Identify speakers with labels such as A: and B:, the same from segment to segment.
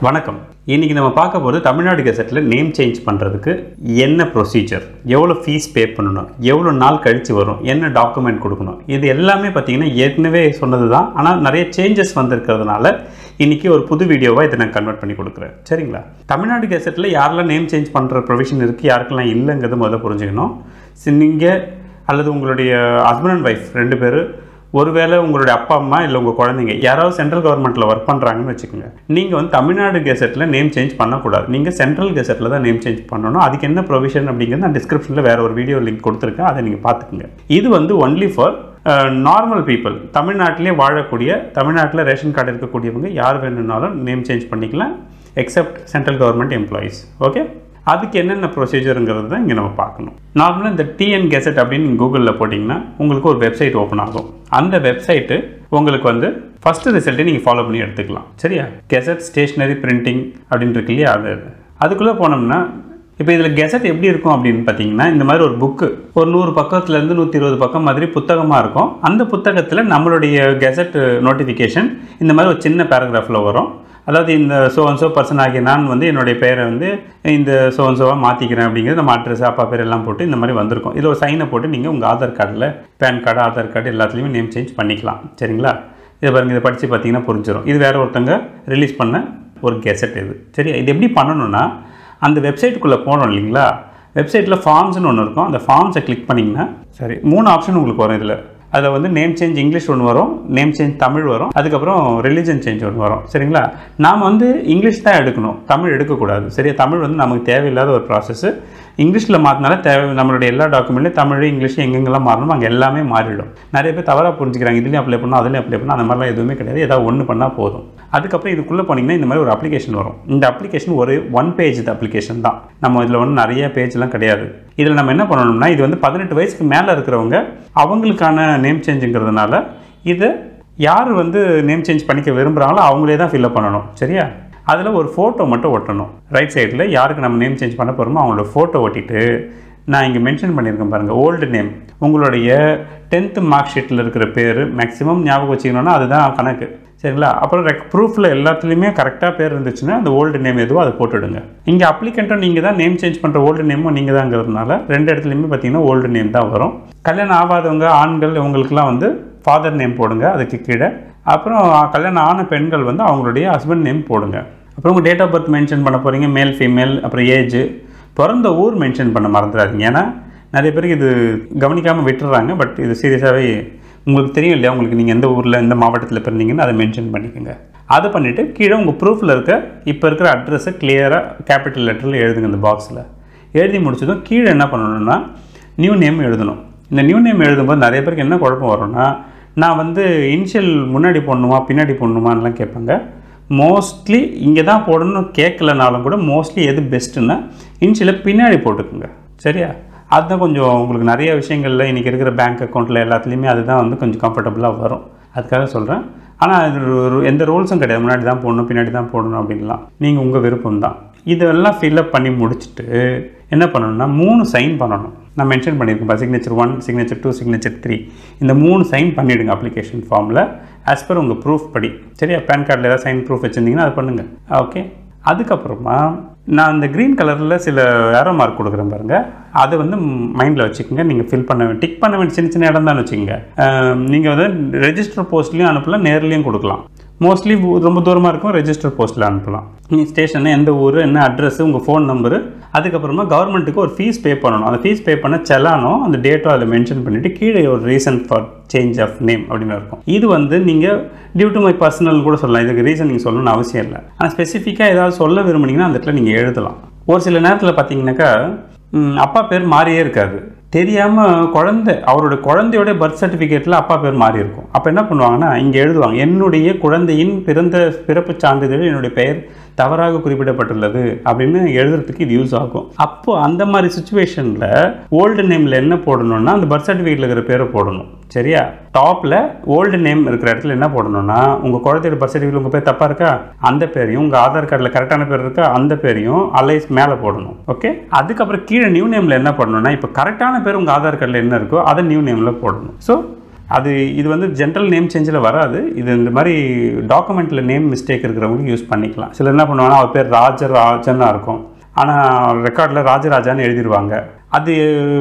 A: வணக்கம். இன்னைக்கு நம்ம பார்க்க போகிறது தமிழ்நாடு கெசட்டில் நேம் சேஞ்ச் பண்ணுறதுக்கு என்ன ப்ரொசீஜர், எவ்வளோ ஃபீஸ் பே பண்ணணும், எவ்வளோ நாள் கழித்து வரும், என்ன டாக்குமெண்ட் கொடுக்கணும், இது எல்லாமே பார்த்திங்கன்னா ஏற்கனவே சொன்னது தான். ஆனால் நிறைய சேஞ்சஸ் வந்திருக்கிறதுனால இன்றைக்கி ஒரு புது வீடியோவாக இதை நான் கன்வெர்ட் பண்ணி கொடுக்குறேன். சரிங்களா? தமிழ்நாடு கெசட்டில் யாரெல்லாம் நேம் சேஞ்ச் பண்ணுற ப்ரொவிஷன் இருக்குது, யாருக்கெல்லாம் இல்லைங்கிறது முதல்ல புரிஞ்சுக்கணும். நீங்கள் அல்லது உங்களுடைய ஹஸ்பண்ட் அண்ட் ஒய்ஃப் 2 பேர், ஒருவேளை உங்களுடைய அப்பா அம்மா இல்லை உங்கள் குழந்தைங்க யாராவது சென்ட்ரல் கவர்மெண்ட்டில் ஒர்க் பண்ணுறாங்கன்னு வச்சுக்கோங்க. நீங்கள் வந்து தமிழ்நாடு கெசட்டில் நேம் சேஞ்ச் பண்ணக்கூடாது. நீங்கள் சென்ட்ரல் கெசட்டில் தான் நேம் சேஞ்ச் பண்ணணும். அதுக்கு என்ன ப்ரொவிஷன் அப்படிங்கிறது நான் டிஸ்கிரிப்ஷனில் வேறு ஒரு வீடியோ லிங்க் கொடுத்துருக்கேன், அதை நீங்கள் பார்த்துக்குங்க. இது வந்து ஒன்லி ஃபார் நார்மல் பீப்புள். தமிழ்நாட்டிலே வாழக்கூடிய, தமிழ்நாட்டில் ரேஷன் கார்டு இருக்கக்கூடியவங்க யார் வேணும்னாலும் நேம் சேஞ்ச் பண்ணிக்கலாம், accept central government employees. Okay, அதுக்கு என்னென்ன ப்ரொசீஜருங்கிறது தான் இங்கே நம்ம பார்க்கணும். நார்மலாக இந்த டிஎன் கெசட் அப்படின்னு நீங்கள் கூகுளில் போட்டிங்கன்னா உங்களுக்கு ஒரு வெப்சைட் ஓப்பன் ஆகும். அந்த வெப்சைட்டு உங்களுக்கு வந்து ஃபஸ்ட்டு ரிசல்ட்டை நீங்கள் ஃபாலோ பண்ணி எடுத்துக்கலாம். சரியா? கெசட் ஸ்டேஷ்னரி பிரிண்டிங் அப்படின்னு இருக்கு இல்லையா, அதுக்குள்ளே போனோம்னா இப்போ இதில் கெசட் எப்படி இருக்கும் அப்படின்னு பார்த்தீங்கன்னா, இந்த மாதிரி ஒரு புக்கு ஒரு 100 பக்கத்துலேருந்து 120 பக்கம் மாதிரி புத்தகமாக இருக்கும். அந்த புத்தகத்தில் நம்மளுடைய கெசட் நோட்டிஃபிகேஷன் இந்த மாதிரி ஒரு சின்ன பேராகிராஃபில் வரும். அதாவது இந்த சோ பர்சன் ஆகிய நான் வந்து என்னுடைய பேரை வந்து இந்த சோவாக மாற்றிக்கிறேன் அப்படிங்கிறது நம்ம அட்ரஸ், அப்பா பேர் எல்லாம் போட்டு இந்த மாதிரி வந்திருக்கும். இதில் ஒரு சைனை போட்டு நீங்கள் உங்கள் ஆதார் கார்டில், பேன் கார்டு, ஆதார் கார்டு எல்லாத்துலேயுமே நேம் சேஞ்ச் பண்ணிக்கலாம். சரிங்களா? இதை பாருங்கள், இதை படித்து பார்த்தீங்கன்னா புரிஞ்சிடும். இது வேறு ஒருத்தங்க ரிலீஸ் பண்ண ஒரு கெசட் இது. சரியா? இது எப்படி பண்ணணும்னா, அந்த வெப்சைட்டுக்குள்ளே போனோம் இல்லைங்களா, வெப்சைட்டில் ஃபார்ம்ஸ்னு ஒன்று இருக்கும். அந்த ஃபார்ம்ஸை கிளிக் பண்ணிங்கன்னா 3 ஆப்ஷன் உங்களுக்கு வரும். இதில் அதில் வந்து நேம் சேஞ்ச் இங்கிலீஷ் ஒன்று வரும், நேம் சேஞ்ச் தமிழ் வரும், அதுக்கப்புறம் ரிலீஜன் சேஞ்ச் ஒன்று வரும். சரிங்களா? நாம் வந்து இங்கிலீஷ் தான் எடுக்கணும், தமிழ் எடுக்கக்கூடாது. சரியா? தமிழ் வந்து நமக்கு தேவையில்லாத ஒரு ப்ராசஸ்ஸு. இங்கிலீஷில் மாற்றினால நம்மளுடைய எல்லா டாக்குமெண்ட்லையும் தமிழ், இங்கிலீஷ் எங்கெங்கெல்லாம் மாறணும் அங்கே எல்லாமே மாறிடும். நிறைய பேர் தவறாக புரிஞ்சுக்கிறாங்க, இதுலேயும் அப்ளை பண்ணால் அதுலேயும் அப்ளை பண்ணால், அந்த மாதிரிலாம் எதுவுமே கிடையாது. ஏதாவது ஒன்று பண்ணால் போதும். அதுக்கப்புறம் இதுக்குள்ளே போனீங்கன்னா இந்த மாதிரி ஒரு அப்ளிகேஷன் வரும். இந்த அப்ளிகேஷன் ஒரு 1 பேஜ் அப்ளிகேஷன் தான். நம்ம இதில் ஒன்றும் நிறைய பேஜ்லாம் கிடையாது. இதில் நம்ம என்ன பண்ணணும்னா, இது வந்து 18 வயசுக்கு மேலே இருக்கிறவங்க அவங்களுக்கான நேம் சேஞ்சுங்கிறதுனால இதை யார் வந்து நேம் சேஞ்ச் பண்ணிக்க விரும்புகிறாங்களோ அவங்களே தான் ஃபில்அப் பண்ணணும். சரியா? அதில் ஒரு ஃபோட்டோ மட்டும் ஒட்டணும். ரைட் சைடில் யாருக்கு நம்ம நேம் சேஞ்ச் பண்ண போகிறோமோ அவங்களோட ஃபோட்டோ ஒட்டிட்டு, நான் இங்கே மென்ஷன் பண்ணியிருக்கேன் பாருங்கள், ஓல்டு நேம், உங்களுடைய 10th மார்க் ஷீட்டில் இருக்கிற பேர் மேக்ஸிமம் ஞாபகம் வச்சுக்கணுன்னா அதுதான் கணக்கு. சரிங்களா? அப்புறம் ப்ரூஃபில் எல்லாத்துலேயுமே கரெக்டாக பேர் இருந்துச்சுன்னா அந்த ஓல்டு நேம் எதுவோ அதை போட்டுவிடுங்க. இங்கே அப்ளிகண்ட்டும் நீங்கள் தான், நேம் சேஞ்ச் பண்ணுற ஓல்டு நேமும் நீங்கள் தாங்கிறதுனால 2 இடத்துலையுமே பார்த்தீங்கன்னா ஓல்டு நேம் தான் வரும். கல்யாணம் ஆகாதவங்க ஆண்கள் இவங்களுக்குலாம் வந்து ஃபாதர் நேம் போடுங்க அதுக்கு கீழே. அப்புறம் கல்யாணம் ஆன பெண்கள் வந்து அவங்களுடைய ஹஸ்பண்ட் நேம் போடுங்க. அப்புறம் உங்கள் டேட் ஆஃப் பர்த் மென்ஷன் பண்ண போகிறீங்க, மேல் ஃபீமேல், அப்புறம் ஏஜ், பிறந்த ஊர் மென்ஷன் பண்ண மறந்துடாதீங்க. ஏன்னா நிறைய பேருக்கு இது கவனிக்காமல் விட்டுறாங்க. பட் இது சீரியஸாகவே உங்களுக்கு தெரியும் இல்லையா, உங்களுக்கு நீங்கள் எந்த ஊரில் எந்த மாவட்டத்தில் பிறந்தீங்கன்னு அதை மென்ஷன் பண்ணிக்கோங்க. அதை பண்ணிவிட்டு கீழே உங்கள் ப்ரூஃபில் இருக்க இப்போ இருக்கிற அட்ரஸை கிளியராக கேபிட்டல் லெட்டரில் எழுதுங்க. இந்த பாக்ஸில் எழுதி முடிச்சதும் கீழே என்ன பண்ணணும்னா நியூ நேம் எழுதணும். இந்த நியூ நேம் எழுதும்போது நிறைய பேருக்கு என்ன குழப்பம் வரும்னா, நான் வந்து இனிஷியல் முன்னாடி போடணுமா பின்னாடி போடணுமான்லாம் கேட்பாங்க. மோஸ்ட்லி இங்கே தான் போடணும்னு கேட்கலனாலும் கூட மோஸ்ட்லி எது பெஸ்ட்டுன்னா இனிஷியலை பின்னாடி போட்டுக்குங்க. சரியா? அதுதான் கொஞ்சம் உங்களுக்கு நிறைய விஷயங்களில் இன்றைக்கி இருக்கிற பேங்க் அக்கௌண்ட்டில் எல்லாத்துலேயுமே அதுதான் வந்து கொஞ்சம் கம்ஃபர்டபுளாக வரும். அதுக்காக சொல்கிறேன். ஆனால் இது எந்த ரூல்ஸும் கிடையாது, முன்னாடி தான் போடணும் பின்னாடி தான் போடணும் அப்படின்லாம். நீங்கள் உங்கள் விருப்பம் தான். இதெல்லாம் ஃபில்அப் பண்ணி முடிச்சுட்டு என்ன பண்ணணும்னா 3 சைன் பண்ணணும். நான் மென்ஷன் பண்ணியிருக்கேன், சிக்னேச்சர் 1, சிக்னேச்சர் 2, சிக்னேச்சர் 3. இந்த 3 சைன் பண்ணிவிடுங்க அப்ளிகேஷன் ஃபார்மில் ஆஸ் பர் உங்கள் ப்ரூஃப் படி. சரியா? பேன் கார்டில் ஏதாவது சைன் ப்ரூஃப் வச்சுருந்தீங்கன்னா அதை பண்ணுங்கள். ஓகே, அதுக்கப்புறமா நான் இந்த க்ரீன் கலரில் சில ஏரோ மார்க் கொடுக்குறேன் பாருங்கள், அதை வந்து மைண்டில் வச்சுக்கோங்க. நீங்கள் ஃபில் பண்ண டிக் பண்ண வேண்டிய சின்ன சின்ன இடம் தான் வச்சுக்கோங்க. நீங்கள் வந்து ரெஜிஸ்டர் போஸ்ட்லேயும் அனுப்பலாம், நேர்லேயும் கொடுக்கலாம். மோஸ்ட்லி ரொம்ப தூரமாக இருக்கும், ரெஜிஸ்டர் போஸ்ட்டில் அனுப்பலாம். நீங்கள் ஸ்டேஷனு, எந்த ஊர், என்ன அட்ரஸ், உங்கள் ஃபோன் நம்பரு, அதுக்கப்புறமா கவர்மெண்ட்டுக்கு ஒரு ஃபீஸ் பே பண்ணணும். அந்த ஃபீஸ் பே பண்ண செலானோ அந்த டேட்டோ அதில் மென்ஷன் பண்ணிவிட்டு கீழே ஒரு reason for change of name அப்படின்னு இருக்கும். இது வந்து நீங்கள் டியூ டு மை பர்சனல் கூட சொல்லலாம். இதுக்கு ரீசன் நீங்கள் சொல்லணும்னு அவசியம் இல்லை. ஆனால் ஸ்பெசிஃபிக்காக ஏதாவது சொல்ல விரும்புனீங்கன்னா அந்த இடத்துல நீங்கள் எழுதலாம். ஒரு சில நேரத்தில் பார்த்தீங்கன்னாக்கா அப்பா பேர் மாறியே இருக்காது, தெரியாமல் அவரோட குழந்தையோட பர்த் சர்டிஃபிகேட்டில் அப்பா பேர் மாறி இருக்கும். அப்போ என்ன பண்ணுவாங்கன்னா இங்கே எழுதுவாங்க, என்னுடைய குழந்தையின் பிறப்பு சான்றிதழில் என்னுடைய பெயர் தவறாக குறிப்பிடப்பட்டுள்ளது அப்படின்னு எழுதுறதுக்கு இது யூஸ் ஆகும். அப்போ அந்த மாதிரி சுச்சுவேஷனில் ஓல்டு நேமில் என்ன போடணும்னா அந்த பர்த் சர்டிஃபிகேட்டில் இருக்கிற பேரை போடணும். சரியா? டாப்பில் ஓல்டு நேம் இருக்கிற இடத்துல என்ன போடணும்னா உங்கள் குழந்தையோட பர்த் சர்டிஃபிகேட் உங்கள் பேர் தப்பாக இருக்கா அந்த பேரையும், உங்கள் ஆதார் கார்டில் கரெக்டான பேர் இருக்கா அந்த பேரையும் அலைஸ் மேலே போடணும். ஓகே, அதுக்கப்புறம் கீழே நியூ நேமில் என்ன பண்ணணும்னா இப்போ கரெக்டான பேர் உங்கள் ஆதார் கார்டில் என்ன இருக்கோ அதை நியூ நேமில் போடணும். ஸோ அது இது வந்து ஜென்ரல் நேம் சேஞ்சில் வராது. இது இந்த மாதிரி டாக்குமெண்ட்டில் நேம் மிஸ்டேக் இருக்கிறவங்களுக்கு யூஸ் பண்ணிக்கலாம். சிலர் என்ன பண்ணுவாங்கன்னா அவர் பேர் ராஜராஜனாக இருக்கும், ஆனால் ரெக்கார்டில் ராஜராஜான்னு எழுதிடுவாங்க. அது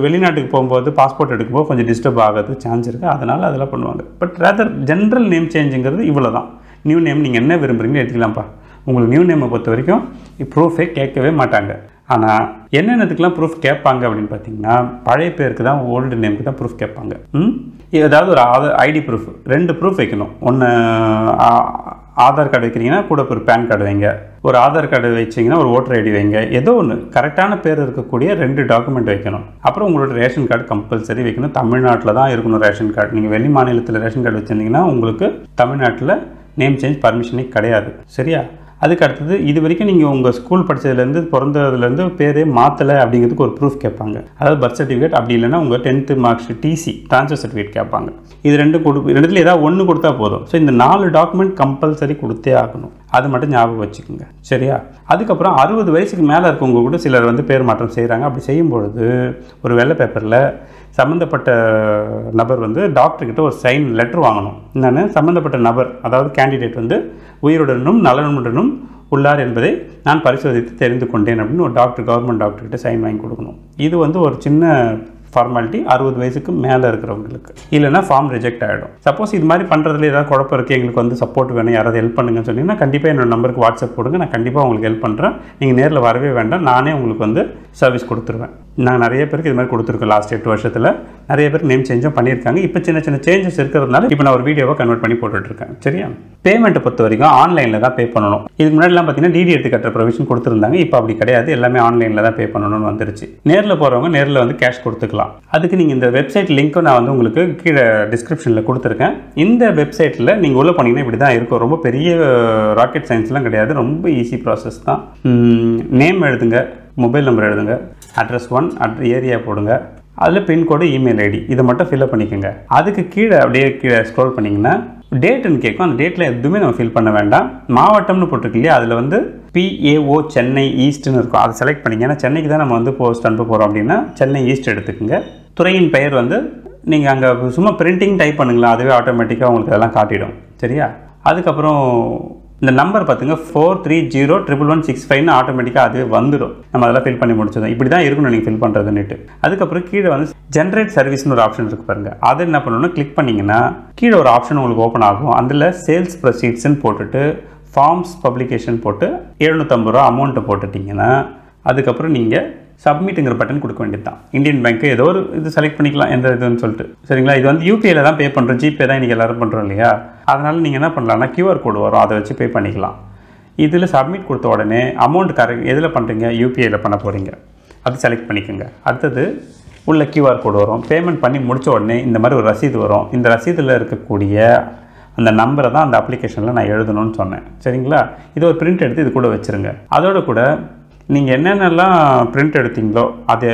A: வெளிநாட்டுக்கு போகும்போது பாஸ்போர்ட் எடுக்கும்போது கொஞ்சம் டிஸ்டர்ப் ஆகிறது சான்ஸ் இருக்குது, அதனால் அதெல்லாம் பண்ணுவாங்க. பட் ரேதர் ஜென்ரல் நேம் சேஞ்சுங்கிறது இவ்வளோ தான். நியூ நேம் நீங்கள் என்ன விரும்புகிறீங்களோ எடுத்துக்கலாம்ப்பா. உங்களுக்கு நியூ நேமை பொறுத்த வரைக்கும் ப்ரூஃபே கேட்கவே மாட்டாங்க. ஆனால் என்னென்னதுக்கெலாம் ப்ரூஃப் கேட்பாங்க அப்படின்னு பார்த்தீங்கன்னா, பழைய பேருக்கு தான், ஓல்டு நேமுக்கு தான் ப்ரூஃப் கேட்பாங்க. ஏதாவது ஒரு ஐடி ப்ரூஃப் 2 ப்ரூஃப் வைக்கணும். ஒன்று ஆதார் கார்டு வைக்கிறீங்கன்னா கூட ஒரு பேன் கார்டு வைங்க, ஒரு ஆதார் கார்டு வச்சிங்கன்னா ஒரு ஓட்டர் ஐடி வைங்க, ஏதோ ஒன்று கரெக்டான பேர் இருக்கக்கூடிய 2 டாக்குமெண்ட் வைக்கணும். அப்புறம் உங்களோட ரேஷன் கார்டு கம்பல்சரி வைக்கணும். தமிழ்நாட்டில் தான் இருக்கணும் ரேஷன் கார்டு. நீங்கள் வெளி மாநிலத்தில் ரேஷன் கார்டு வச்சுருந்தீங்கன்னா உங்களுக்கு தமிழ்நாட்டில் நேம் சேஞ்ச் பர்மிஷனே கிடையாது. சரியா? அதுக்கு அடுத்தது இது வரைக்கும் நீங்கள் உங்கள் ஸ்கூல் படித்ததுலேருந்து பிறந்ததுலேருந்து பேரே மாற்றலை அப்படிங்கிறதுக்கு ஒரு ப்ரூஃப் கேட்பாங்க. அதாவது பர்த் சர்டிஃபிகேட், அப்படி இல்லைன்னா உங்கள் 10th marks DC transfer certificate கேட்பாங்க. இது ரெண்டுத்தில் ஏதாவது ஒன்று கொடுத்தா போதும். ஸோ இந்த 4 டாக்குமெண்ட் கம்பல்சரி கொடுத்தே ஆகணும். அது மட்டும் ஞாபகம் வச்சுக்கோங்க. சரியா? அதுக்கப்புறம் 60 வயசுக்கு மேலே இருக்கவங்க கூட சிலர் வந்து பேர் மாற்றம் செய்கிறாங்க. அப்படி செய்யும்பொழுது ஒரு வெள்ளை பேப்பரில் சம்மந்தப்பட்ட நபர் வந்து டாக்டர்கிட்ட ஒரு சைன் லெட்டர் வாங்கணும். என்னென்னு, சம்மந்தப்பட்ட நபர் அதாவது கேண்டிடேட் வந்து உயிருடனும் நலனுடனும் உள்ளார் என்பதை நான் பரிசோதித்து தெரிந்து கொண்டேன் அப்படின்னு ஒரு கவர்மெண்ட் டாக்டர்கிட்ட சைன் வாங்கி கொடுக்கணும். இது வந்து ஒரு சின்ன ஃபார்மாலிட்டி 60 வயசுக்கு மேலே இருக்கிறவங்களுக்கு. இல்லைனா ஃபார்ம் ரிஜெக்ட் ஆகிடும். சப்போஸ் இது மாதிரி பண்ணுறதுல ஏதாவது குழப்பம் இருக்குது, எங்களுக்கு வந்து சப்போர்ட் வேணும், யாராவது ஹெல்ப் பண்ணுங்கன்னு சொன்னீங்கன்னா கண்டிப்பாக என்னோட நம்பருக்கு வாட்ஸ்அப் போடுங்க. நான் கண்டிப்பாக உங்களுக்கு ஹெல்ப் பண்ணுறேன். நீங்கள் நேரில் வரவே வேண்டாம், நானே உங்களுக்கு வந்து சர்வீஸ் கொடுத்துருவேன். நான் நிறைய பேருக்கு இது மாதிரி கொடுத்துருக்கேன். லாஸ்ட் 8 வருஷத்தில் நிறைய பேருக்கு நேம் சேஞ்சும் பண்ணியிருக்காங்க. இப்போ சின்ன சின்ன சேஞ்சஸ் இருக்கிறதுனால இப்போ நான் ஒரு வீடியோவை கன்வெர்ட் பண்ணி போட்டுட்ருக்கேன். சரியா? பேமெண்ட்டை பொறுத்த வரைக்கும் ஆன்லைனில் தான் பே பண்ணணும். இதுக்கு முன்னாடிலாம் பார்த்தீங்கன்னா டிடி எடுத்து கட்டுற ப்ரொவிஷன் கொடுத்துருந்தாங்க. இப்போ அப்படி கிடையாது, எல்லாமே ஆன்லைனில் தான் பே பண்ணணும்னு வந்துருச்சு. நேரில் போகிறவங்க நேரில் வந்து கேஷ் கொடுத்துக்கலாம். அதுக்கு நீங்கள் இந்த வெப்சைட் லிங்க்கும் நான் வந்து உங்களுக்கு கீழே டிஸ்கிரிப்ஷனில் கொடுத்துருக்கேன். இந்த வெப்சைட்டில் நீங்கள் உள்ளே போனீங்கன்னா இப்படி தான் இருக்கும். ரொம்ப பெரிய ராக்கெட் சயின்ஸ்லாம் கிடையாது, ரொம்ப ஈஸி ப்ராசஸ் தான். நேம் எழுதுங்க, மொபைல் நம்பர் எழுதுங்க, அட்ரஸ் 1 ஏரியா போடுங்க, அதில் பின்கோடு, இமெயில் ஐடி, இதை மட்டும் ஃபில்அப் பண்ணிக்கோங்க. அதுக்கு கீழே அப்படியே கீழே ஸ்க்ரோல் பண்ணிங்கன்னா டேட்டுன்னு கேட்கும். அந்த டேட்டில் எதுவுமே நம்ம ஃபில் பண்ண வேண்டாம். மாவட்டம்னு போட்டிருக்கு இல்லையா, அதில் வந்து PAO சென்னை ஈஸ்ட்னு இருக்கும். அதை செலக்ட் பண்ணிங்க. ஏன்னா சென்னைக்கு தான் நம்ம வந்து போஸ்ட் அனுப்ப போகிறோம் அப்படின்னா சென்னை ஈஸ்ட் எடுத்துக்கோங்க. துறையின் பெயர் வந்து நீங்கள் அங்கே சும்மா பிரிண்டிங் டைப் பண்ணுங்களா, அதுவே ஆட்டோமேட்டிக்காக உங்களுக்கு அதெல்லாம் காட்டிடும். சரியா? அதுக்கப்புறம் இந்த நம்பர் பார்த்துங்க 43011165 ஆட்டோமேட்டிக்காக அதுவே வந்துடும். நம்ம அதெல்லாம் ஃபில் பண்ணி முடிச்சதும் இப்படி தான் இருக்கணும் நீங்கள் ஃபில் பண்ணுறதுன்னுட்டு. அதுக்கப்புறம் கீழே வந்து ஜென்ரேட் சர்வீஸ்னு ஒரு ஆப்ஷன் இருக்குது பாருங்கள். அதை என்ன பண்ணணும்னா கிளிக் பண்ணிங்கன்னா கீழே ஒரு ஆப்ஷன் உங்களுக்கு ஓப்பன் ஆகும். அதில் சேல்ஸ் ப்ரொசீட்ஸ்ன்னு போட்டுட்டு ஃபார்ம்ஸ் பப்ளிகேஷன் போட்டு 750 ரூபா அமௌண்ட்டை போட்டுட்டிங்கன்னா அதுக்கப்புறம் நீங்கள் சப்மிட்டுங்கிற பட்டன் கொடுக்க வேண்டியது தான். இந்தியன் பேங்க்கு ஏதோ ஒரு இது செலக்ட் பண்ணிக்கலாம், எந்த இதுன்னு சொல்லிட்டு. சரிங்களா? இது வந்து யூபிஐயில் தான் பே பண்ணுறோம், ஜிபே தான் இன்றைக்கி எல்லோரும் பண்ணுறோம் இல்லையா? அதனால் நீங்கள் என்ன பண்ணலாம்னா QR கோடு வரும், அதை வச்சு பே பண்ணிக்கலாம். இதில் சப்மிட் கொடுத்த உடனே அமௌண்ட் எதில் பண்ணுறீங்க, யூபிஐயில் பண்ண போகிறீங்க, அது செலக்ட் பண்ணிக்கோங்க. அடுத்தது உள்ள QR கோடு வரும். பேமெண்ட் பண்ணி முடித்த உடனே இந்த மாதிரி ஒரு ரசீது வரும். இந்த ரசீதில் இருக்கக்கூடிய அந்த நம்பரை தான் அந்த அப்ளிகேஷனில் நான் எழுதணும்னு சொன்னேன். சரிங்களா? இது ஒரு பிரிண்ட் எடுத்து இது கூட வச்சுருங்க. அதோட கூட நீங்கள் என்னென்னலாம் பிரிண்ட் எடுத்தீங்களோ அது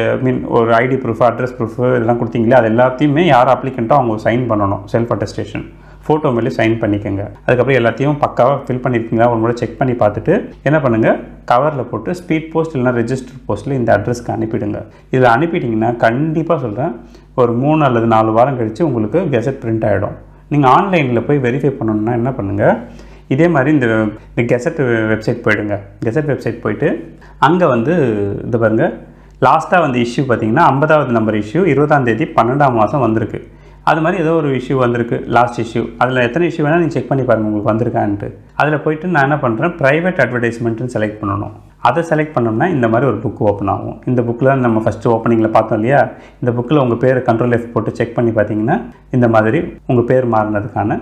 A: ஒரு ஐடி ப்ரூஃப், அட்ரஸ் ப்ரூஃப் இதெல்லாம் கொடுத்தீங்களே, அது எல்லாத்தையுமே யார் அப்ளிகண்ட்டோ அவங்க சைன் பண்ணணும். செல்ஃப் அட்டஸ்டேஷன் ஃபோட்டோ மேலே சைன் பண்ணிக்கோங்க. அதுக்கப்புறம் எல்லாத்தையும் பக்காவாக ஃபில் பண்ணியிருக்கீங்களா ஒரு முறை செக் பண்ணி பார்த்துட்டு என்ன பண்ணுங்கள், கவரில் போட்டு ஸ்பீட் போஸ்ட் இல்லைனா ரெஜிஸ்டர் போஸ்ட்டில் இந்த அட்ரஸ்க்கு அனுப்பிவிடுங்க. இதில் அனுப்பிட்டிங்கன்னா கண்டிப்பாக சொல்கிறேன் ஒரு 3 அல்லது 4 வாரம் கழித்து உங்களுக்கு கெசட் பிரிண்ட் ஆகிடும். நீங்கள் ஆன்லைனில் போய் வெரிஃபை பண்ணணுன்னா என்ன பண்ணுங்கள், இதே மாதிரி இந்த கெசட் வெப்சைட் போய்டுங்க. கெசட் வெப்சைட் போய்ட்டு அங்கே வந்து இது பாருங்கள், லாஸ்ட்டாக வந்து இஷ்யூ பார்த்தீங்கன்னா 50வது நம்பர் இஷ்யூ 20ஆம் தேதி 12ஆம் மாதம் வந்திருக்கு. அது மாதிரி ஏதோ ஒரு இஷ்யூ வந்திருக்கு, லாஸ்ட் இஷ்யூ. அதில் எத்தனை இஷ்யூ வேணால் நீங்கள் செக் பண்ணி பாருங்கள் உங்களுக்கு வந்திருக்கான்ட்டு. அதில் போய்ட்டு நான் என்ன பண்ணுறேன், ப்ரைவேட் அட்வர்டைஸ்மெண்ட்டுன்னு செலக்ட் பண்ணணும். அதை செலக்ட் பண்ணோம்னா இந்த மாதிரி ஒரு புக் ஓப்பன் ஆகும். இந்த புக்கில் தான் நம்ம ஃபஸ்ட்டு ஓப்பனிங்கில் பார்த்தோம் இல்லையா, இந்த புக்கில் உங்கள் பேர் Ctrl F போட்டு செக் பண்ணி பார்த்தீங்கன்னா இந்த மாதிரி உங்கள் பேர் மாறினதுக்கான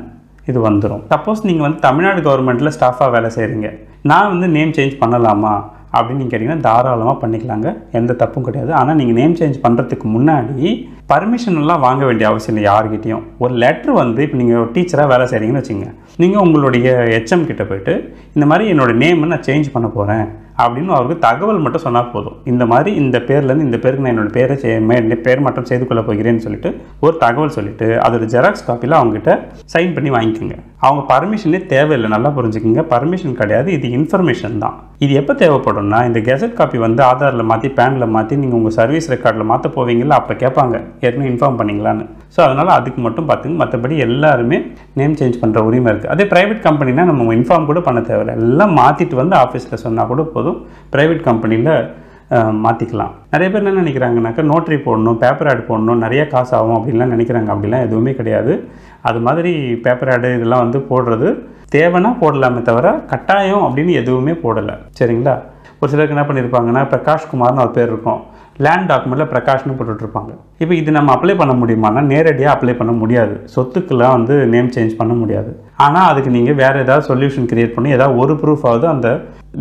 A: இது வந்துடும். சப்போஸ் நீங்கள் வந்து தமிழ்நாடு கவர்மெண்ட்டில் ஸ்டாஃபாக வேலை செய்கிறீங்க, நான் வந்து நேம் சேஞ்ச் பண்ணலாமா அப்படின்னு நீங்கள் கேட்டிங்கன்னா தாராளமாக பண்ணிக்கலாங்க, எந்த தப்பும் கிடையாது. ஆனால் நீங்கள் நேம் சேஞ்ச் பண்ணுறதுக்கு முன்னாடி பர்மிஷன்லாம் வாங்க வேண்டிய அவசியம் இல்லை யார்கிட்டையும். ஒரு லெட்ரு வந்து இப்போ நீங்கள் ஒரு டீச்சராக வேலை செய்கிறீங்கன்னு வச்சுங்க, நீங்கள் உங்களுடைய HM கிட்ட போய்ட்டு இந்த மாதிரி என்னோடய நேமை நான் சேஞ்ச் பண்ண போகிறேன் அப்படின்னு அவருக்கு தகவல் மட்டும் சொன்னால் போதும். இந்த மாதிரி இந்த பேர்லேருந்து இந்த பேருக்கு நான் என்னோடய பேர் மட்டும் செய்து கொள்ள போகிறேன்னு சொல்லிட்டு ஒரு தகவல் சொல்லிவிட்டு அதோட ஜெராக்ஸ் காப்பியில் அவங்ககிட்ட சைன் பண்ணி வாங்கிக்கோங்க. அவங்க பர்மிஷனே தேவையில்லை, நல்லா புரிஞ்சுக்கோங்க. பர்மிஷன் கிடையாது, இது இன்ஃபர்மேஷன் தான். இது எப்போ தேவைப்படும்னா இந்த கெசட் காப்பி வந்து ஆதாரில் மாற்றி பேனில் மாற்றி நீங்கள் உங்கள் சர்வீஸ் ரெக்கார்டில் மாற்ற போவீங்களா, அப்போ கேட்பாங்க ஏற்கனவே இன்ஃபார்ம் பண்ணிங்களான்னு. ஸோ அதனால் அதுக்கு மட்டும் பார்த்துங்க. மற்றபடி எல்லாருமே நேம் சேஞ்ச் பண்ணுற உரிமை இருக்குது. அதே ப்ரைவேட் கம்பெனினா நம்ம இன்ஃபார்ம் கூட பண்ண தேவையில்லை. எல்லாம் மாற்றிட்டு வந்து ஆஃபீஸில் சொன்னால் கூட போதும். ப்ரைவேட் கம்பெனியில் மாற்றிக்கலாம். நிறைய பேர் என்ன நினைக்கிறாங்கனாக்கா நோட்ரி போடணும், பேப்பர் ஆட் போடணும், நிறைய காசு ஆகும் அப்படின்லாம் நினைக்கிறாங்க. அப்படிலாம் எதுவுமே கிடையாது. அது மாதிரி பேப்பர் ஆடு இதெல்லாம் வந்து போடுறது தேவைன்னா போடலாமே தவிர கட்டாயம் அப்படின்னு எதுவுமே போடலை. சரிங்களா? ஒரு சிலருக்கு என்ன பண்ணியிருப்பாங்கன்னா பிரகாஷ்குமார்னு ஒரு பேர் இருக்கும், லேண்ட் டாக்குமெண்ட்டில் பிரகாஷ்னு போட்டுட்ருப்பாங்க. இப்போ இது நம்ம அப்ளை பண்ண முடியுமானா நேரடியாக அப்ளை பண்ண முடியாது. சொத்துக்கெல்லாம் வந்து நேம் சேஞ்ச் பண்ண முடியாது. ஆனால் அதுக்கு நீங்கள் வேறு ஏதாவது சொல்யூஷன் க்ரியேட் பண்ணி ஏதாவது ஒரு ப்ரூஃப் ஆகுது அந்த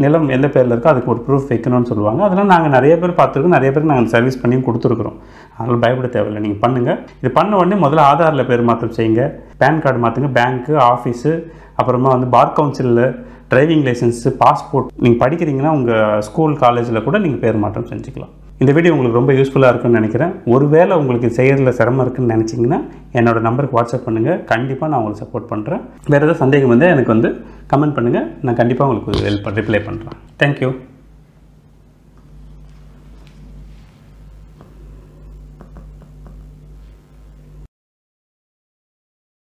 A: நிலம் எந்த பேரில் இருக்கோ அதுக்கு ஒரு ப்ரூஃப் வைக்கணும்னு சொல்லுவாங்க. அதெல்லாம் நாங்கள் நிறைய பேர் பார்த்துருக்கோம், நிறைய பேருக்கு நாங்கள் சர்வீஸ் பண்ணியும் கொடுத்துருக்குறோம். அதனால் பயப்பட தேவையில்லை. நீங்கள் பண்ணுங்கள். இது பண்ண உடனே முதல்ல ஆதாரில் பேர் மாற்றம் செய்யுங்க, பேன் கார்டு மாற்றுங்க, பேங்க்கு, ஆஃபீஸு, அப்புறமா வந்து பார் கவுன்சிலில் டிரைவிங் லைசன்ஸு, பாஸ்போர்ட். நீங்கள் படிக்கிறீங்கன்னா உங்கள் ஸ்கூல் காலேஜில் கூட நீங்கள் பேர் மாற்றம் செஞ்சுக்கலாம். இந்த வீடியோ உங்களுக்கு ரொம்ப யூஸ்ஃபுல்லாக இருக்குன்னு நினைக்கிறேன். ஒருவேளை உங்களுக்கு செய்கிறதுல சிரமம் இருக்குன்னு நினச்சிங்கன்னா என்னோடய நம்பருக்கு வாட்ஸ்அப் பண்ணுங்கள். கண்டிப்பாக நான் உங்களுக்கு சப்போர்ட் பண்ணுறேன். வேறு ஏதாவது சந்தேகம் வந்து எனக்கு வந்து கமெண்ட் பண்ணுங்கள். நான் கண்டிப்பாக உங்களுக்கு ரிப்ளை பண்ணுறேன். தேங்க்யூ.